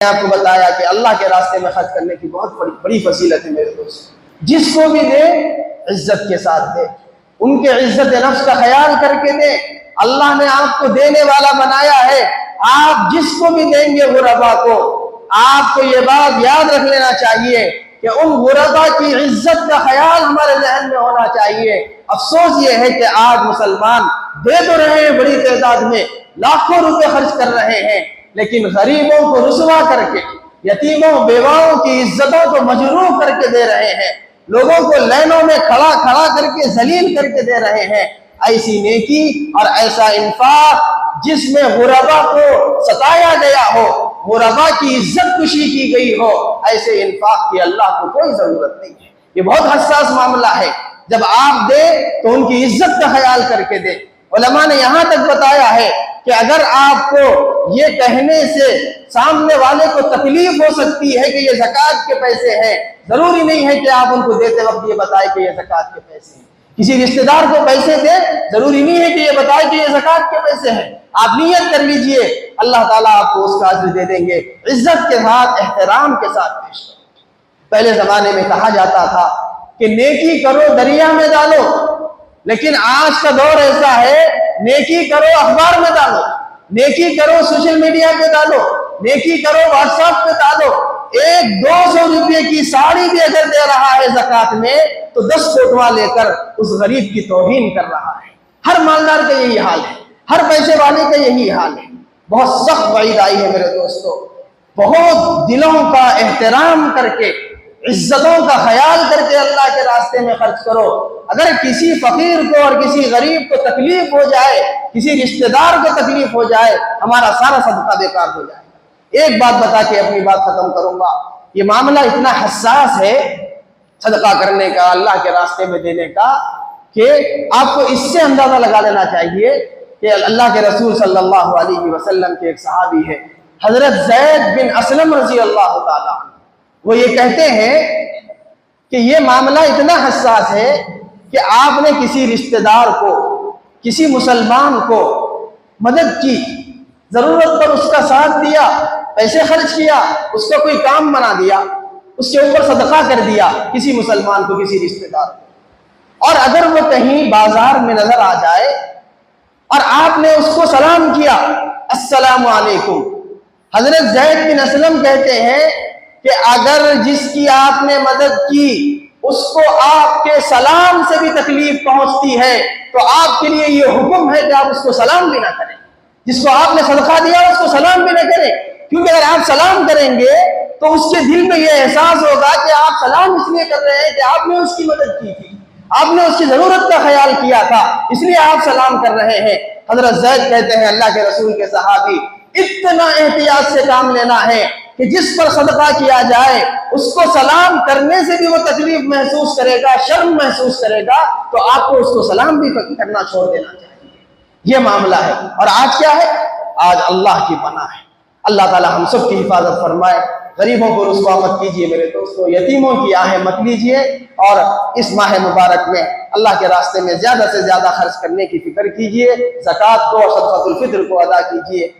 आपको बताया कि अल्लाह के रास्ते में खर्च करने की बहुत बड़ी बड़ी फजीलत है मेरे दोस्त। जिसको भी दे इज्जत के साथ दे, उनके इज्जत नफ्स का ख्याल करके दे। अल्लाह ने आपको देने वाला बनाया है। आप जिसको भी देंगे गुरबा को, आपको ये बात याद रख लेना चाहिए कि उन गुरबा की इज्जत का ख्याल हमारे जहन में होना चाहिए। अफसोस ये है कि आज मुसलमान दे तो रहे हैं बड़ी तादाद में, लाखों रुपए खर्च कर रहे हैं, लेकिन गरीबों को रुसवा करके, यतीमों बेवाओं की इज्जतों को मजरूह करके दे रहे हैं, लोगों को लाइनों में खड़ा खड़ा करके जलील करके दे रहे हैं। ऐसी नेकी और ऐसा इंफाक जिसमें गुरबा को सताया गया हो, गुरबा की इज्जत खुशी की गई हो, ऐसे इंफाक की अल्लाह को कोई जरूरत नहीं है। ये बहुत हसास मामला है। जब आप दे तो उनकी इज्जत का ख्याल करके दे। उलमा ने यहां तक बताया है कि अगर आपको ये कहने से सामने वाले को तकलीफ हो सकती है कि ये ज़कात के पैसे हैं, जरूरी नहीं है कि आप उनको देते वक्त ये बताएं कि ये ज़कात के पैसे हैं। किसी रिश्तेदार को पैसे दे, जरूरी नहीं है कि ये बताए कि ये ज़कात के पैसे हैं। आप नियत कर लीजिए, अल्लाह ताला आपको उसका अज्र दे देंगे। इज्जत के साथ, एहतराम के साथ पेश करो। पहले जमाने में कहा जाता था कि नेकी करो दरिया में डालो, लेकिन आज का दौर ऐसा है, नेकी करो अखबार में डालो, नेकी करो सोशल मीडिया पे डालो, नेकी करो व्हाट्सएप पे डालो। 100-200 रुपये की साड़ी भी अगर दे रहा है ज़कात में, तो 10 फोटोआं लेकर उस गरीब की तौहीन कर रहा है। हर मालदार का यही हाल है, हर पैसे वाले का यही हाल है। बहुत सख्त वईद आई है मेरे दोस्तों। बहुत दिलों का एहतराम करके, इज्जतों का ख्याल करके अल्लाह के रास्ते में खर्च करो। अगर किसी फकीर को और किसी गरीब को तकलीफ हो जाए, किसी रिश्तेदार को तकलीफ हो जाए, हमारा सारा सदका बेकार हो जाएगा। एक बात बता के अपनी बात खत्म करूंगा। ये मामला इतना हसास है सदका करने का, अल्लाह के रास्ते में देने का, कि आपको इससे अंदाजा लगा लेना चाहिए कि अल्लाह के रसूल सल्लल्लाहु अलैहि वसल्लम के एक सहाबी है, हजरत ज़ैद बिन असलम रज़ी अल्लाह ताला। वो ये कहते हैं कि ये मामला इतना हसास है कि आपने किसी रिश्तेदार को, किसी मुसलमान को मदद की, जरूरत पर उसका साथ दिया, पैसे खर्च किया, उसका कोई काम बना दिया, उसके ऊपर सदका कर दिया किसी मुसलमान को, किसी रिश्तेदार को। और अगर वो कहीं बाजार में नजर आ जाए और आपने उसको सलाम किया, अस्सलामु अलैकुम। हजरत ज़ैद बिन असलम कहते हैं कि अगर जिसकी आपने मदद की उसको आपके सलाम से भी तकलीफ पहुंचती है, तो आपके लिए ये हुक्म है कि आप उसको सलाम भी ना करें। जिसको आपने सदका दिया उसको सलाम भी ना करें, क्योंकि अगर आप सलाम करेंगे तो उसके दिल में ये एहसास होगा कि आप सलाम इसलिए कर रहे हैं कि आपने उसकी मदद की थी, आपने उसकी जरूरत का ख्याल किया था, इसलिए आप सलाम कर रहे हैं। हजरत ज़ैद कहते हैं, अल्लाह के रसूल के सहाबी, इतना एहतियात से काम लेना है कि जिस पर सदका किया जाए उसको सलाम करने से भी वो तकलीफ महसूस करेगा, शर्म महसूस करेगा, तो आपको उसको सलाम भी करना छोड़ देना चाहिए। ये मामला है। और आज क्या है? आज अल्लाह की पनाह है। अल्लाह ताला हम सब की हिफाजत फरमाए। गरीबों को रुस्वा मत कीजिए मेरे दोस्तों, यतीमों की आहें मत लीजिए, और इस माह मुबारक में अल्लाह के रास्ते में ज्यादा से ज्यादा खर्च करने की फिक्र कीजिए। ज़कात को और सदक़ातुल फ़ित्र को अदा कीजिए।